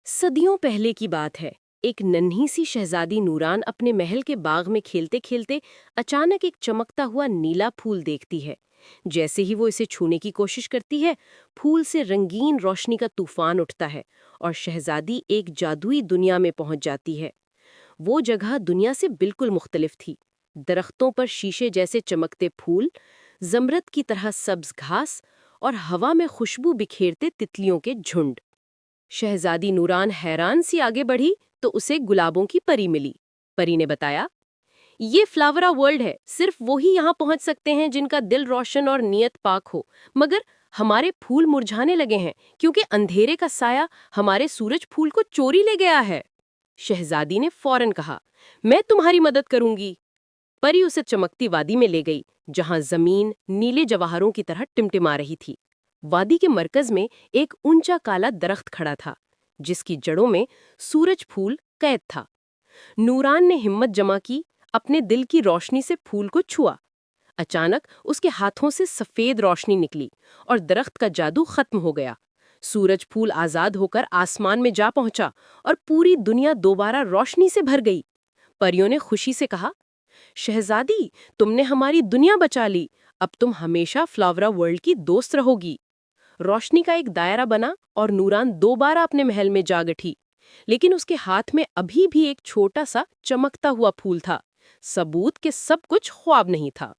صدیوں پہلے کی بات ہے۔ ایک ننھی سی شہزادی نوران اپنے محل کے باغ میں کھیلتے کھیلتے اچانک ایک چمکتا ہوا نیلا پھول دیکھتی ہے۔ جیسے ہی وہ اسے چھونے کی کوشش کرتی ہے، پھول سے رنگین روشنی کا طوفان اٹھتا ہے اور شہزادی ایک جادوئی دنیا میں پہنچ جاتی ہے۔ وہ جگہ دنیا سے بالکل مختلف تھی۔ درختوں پر شیشے جیسے چمکتے پھول، زمرد کی طرح سبز گھاس اور ہوا میں خوشبو بکھیرتے تتلیوں کے جھنڈ۔ شہزادی نوران حیران سی آگے بڑھی تو اسے گلابوں کی پری ملی۔ پری نے بتایا، یہ فلاورا ورلڈ ہے، صرف وہی یہاں پہنچ سکتے ہیں جن کا دل روشن اور نیت پاک ہو، مگر ہمارے پھول مرجھانے لگے ہیں کیونکہ اندھیرے کا سایہ ہمارے سورج پھول کو چوری لے گیا ہے۔ شہزادی نے فوراً کہا، میں تمہاری مدد کروں گی۔ پری اسے چمکتی وادی میں لے گئی جہاں زمین نیلے جواہروں کی طرح ٹمٹما رہی تھی۔ وادی کے مرکز میں ایک اونچا کالا درخت کھڑا تھا جس کی جڑوں میں سورج پھول قید تھا۔ نوران نے ہمت جمع کی، اپنے دل کی روشنی سے پھول کو چھوا۔ اچانک اس کے ہاتھوں سے سفید روشنی نکلی اور درخت کا جادو ختم ہو گیا۔ سورج پھول آزاد ہو کر آسمان میں جا پہنچا اور پوری دنیا دوبارہ روشنی سے بھر گئی۔ پریوں نے خوشی سے کہا، شہزادی، تم نے ہماری دنیا بچا لی، اب تم ہمیشہ فلاورا ورلڈ کی دوست رہو گی۔ روشنی کا ایک دائرہ بنا اور نوران دوبارہ اپنے محل میں جا گٹھی، لیکن اس کے ہاتھ میں ابھی بھی ایک چھوٹا سا چمکتا ہوا پھول تھا، ثبوت کہ سب کچھ خواب نہیں تھا۔